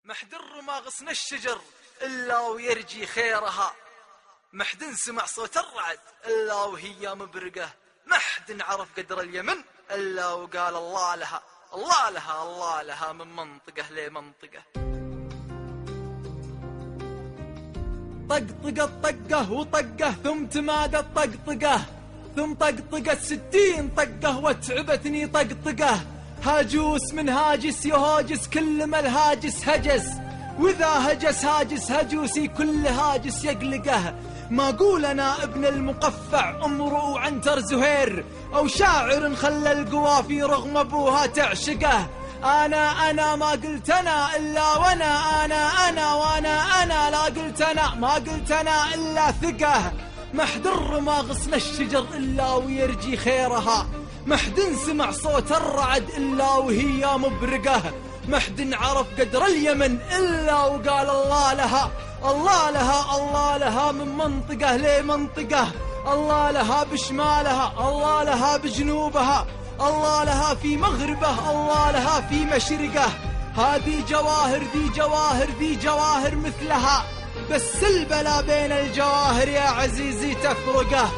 محدر ما غصن الشجر إلا ويرجي خيرها، محد سمع صوت الرعد إلا وهي مبرقة، محد عرف قدر اليمن إلا وقال الله لها الله لها الله لها من منطقة لمنطقة. طقطقة طقه وطقه ثم تمادت طقطقه، ثم طقطقة 60 طقه وتعبتني طقطقه. هاجوس من هاجس يهاجس كل ما الهاجس هجس، وإذا هجس هاجس هجوسي كل هاجس يقلقه. ما قول أنا ابن المقفع امرؤ عنتر زهير، أو شاعر خلى القوافي رغم أبوها تعشقه. أنا ما قلت أنا إلا وأنا وأنا لا قلت أنا ما قلت أنا إلا ثقة. محدر ما غصن الشجر إلا ويرجي خيرها، محد سمع صوت الرعد إلا وهي مبرقة، محد عرف قدر اليمن إلا وقال الله لها الله لها الله لها من منطقة لمنطقة. الله لها بشمالها الله لها بجنوبها، الله لها في مغربه الله لها في مشرقه. هذه جواهر ذي جواهر ذي جواهر مثلها، بس البلا بين الجواهر يا عزيزي تفرقه.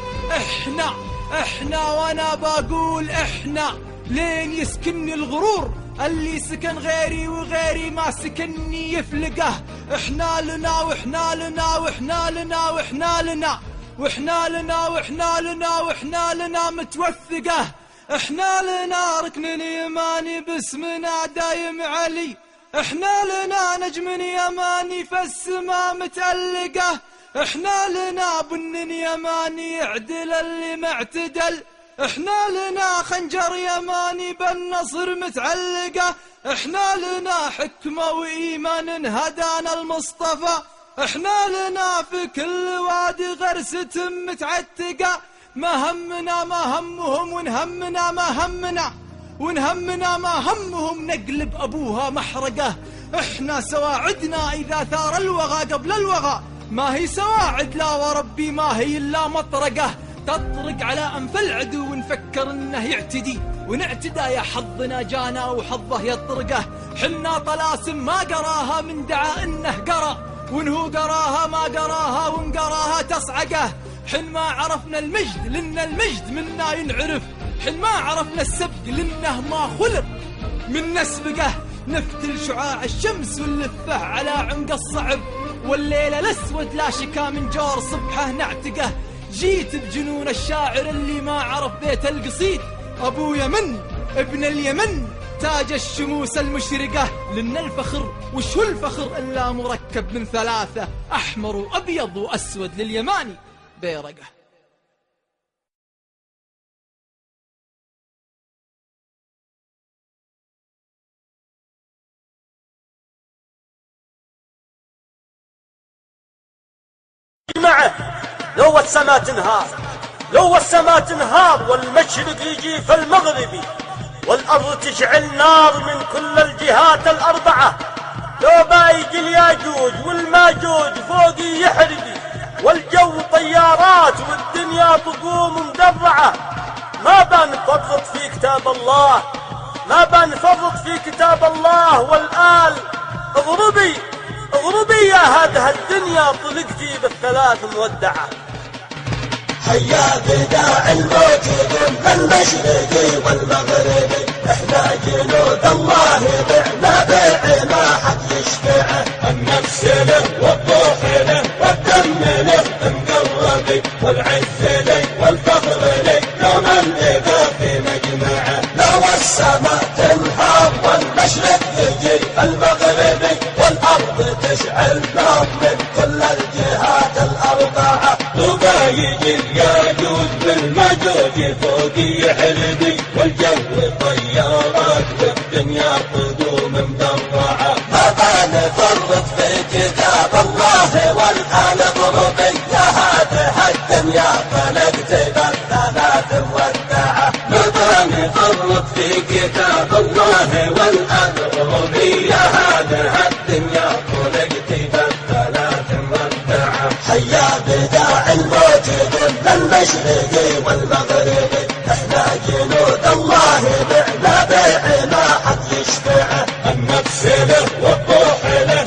احنا وانا بقول احنا لين يسكنني الغرور، اللي سكن غيري وغيري ما سكنني يفلقه. احنا لنا واحنا لنا واحنا لنا واحنا لنا واحنا لنا واحنا لنا واحنا لنا متوثقه. احنا لنا ركن يماني باسمنا دايم علي، احنا لنا نجم يماني فالسما متألقه. احنا لنا بن يماني يعدل اللي معتدل، احنا لنا خنجر يماني بالنصر متعلقه. احنا لنا حكمة وإيمان هدانا المصطفى، احنا لنا في كل وادي غرسة متعتقة. ما همنا ما همهم ونهمنا ما همنا، ونهمنا ما همهم نقلب أبوها محرقة. احنا سواعدنا إذا ثار الوغى قبل الوغى، ما هي سواعد لا وربي ما هي إلا مطرقة. تطرق على أنف العدو ونفكر إنه يعتدي، ونعتدى يا حظنا جانا وحظه يطرقه. حنا طلاسم ما قراها من دعا إنه قرا، وإنه قراها ما قراها وانقراها تصعقه. حن ما عرفنا المجد لأن المجد منا ينعرف، حن ما عرفنا السبق لأنه ما خلق من نسبقه. نفتل شعاع الشمس ونلفه على عنق الصعب، والليل الأسود لا شكا من جور صبحه نعتقه. جيت بجنون الشاعر اللي ما عرف بيت القصيد، أبو يمن ابن اليمن تاج الشموس المشرقة. لأن الفخر وش هو الفخر إلا مركب من ثلاثة، أحمر وأبيض وأسود لليماني بيرقة. معه لو السما تنهار، لو السما تنهار والمشرق يجي في المغربي، والأرض تشعل نار من كل الجهات الأربعة. لو بايجي الياجوج والماجوج فوقي يحرقي، والجو طيارات والدنيا تقوم مدرعة. ما بنفرط في كتاب الله، ما بنفرط في كتاب الله. والآل اضربي اضربي يا هذه الدنيا، طلقتي بالثلاث مودعة. هيا بداع الموجودين المشرقي والمغربي، احنا جنود الله بعنا بيع ما حد يشفعه. النفس له والروح له والدم له مقربي، والعز لي والفخر لي يوم نلقى في مجمعه. لو السماء تنهار والمشرق يجي المغربي، والارض تشعل نار من كل الجهات الاربعه. وبايجي الياجوج بالماجوج فوقي يحرقي، والجو طيارات والدنيا قدوم مدرعه. ما بنفرط في كتاب الله والآن اضربي، يا هذه الدنيا طلقت بالثلاث مودعه. ما بنفرط في كتاب الله والآن اضربي، يا هذه الدنيا طلقت بالثلاث مودعه. هيا بداع الموجودين المشرقي والمغربي، احنا جنود الله بعنا بيع ما حد يشفعه. النفس له والروح له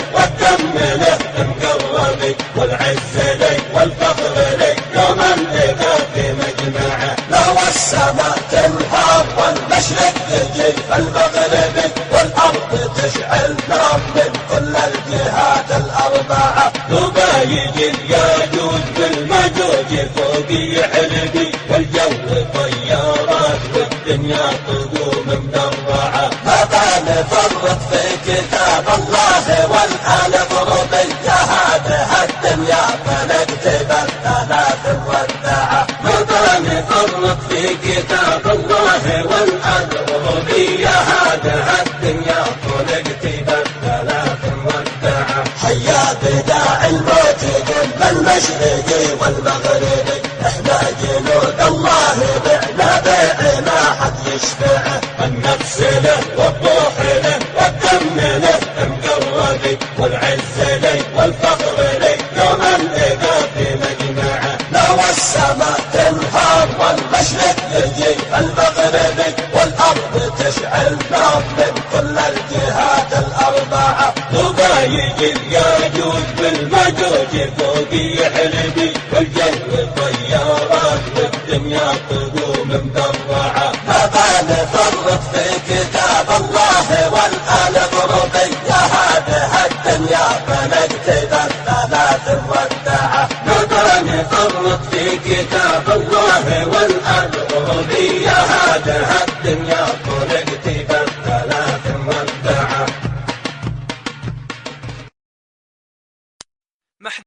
السماء تنهار والمشرق يجي فالمغرب والأرض تشعل نار من كل الجهات الأربعة. دوبا يجي الياجوج بالمجوج فوق يحلبي والجو طيارات والدنيا تقوم مدرعة. متى نفرط في كتاب الله والآن ضربية هذه الدنيا فنكتب الثلاث والدعة. متى نفرط في كتاب الله والآن ضربية هذه الدنيا فنكتب الثلاث والدعة. حيا بداعي الموجودين بالمشرق والمغرب احنا جنود الله بعنا بيعنا حد يشفعه. النفس له والروح له والدم له مقربي والعز لي والفخر لي يوم اللقاء في مجمعه. لو السماء تنهار والمشرق يجي المغرب والأرض تشعل نار من كل الجهات الأربعة. دوبا يجي الياجوج بالمجوج فوق يحلبي والجو طيارات والدنيا تقوم مدرعة. متى نفرط في كتاب الله والآن ضربية هذه الدنيا فنكتب الثلاث والدعة. متى نفرط في كتاب الله والآن ضربية هذه الدنيا فنكتب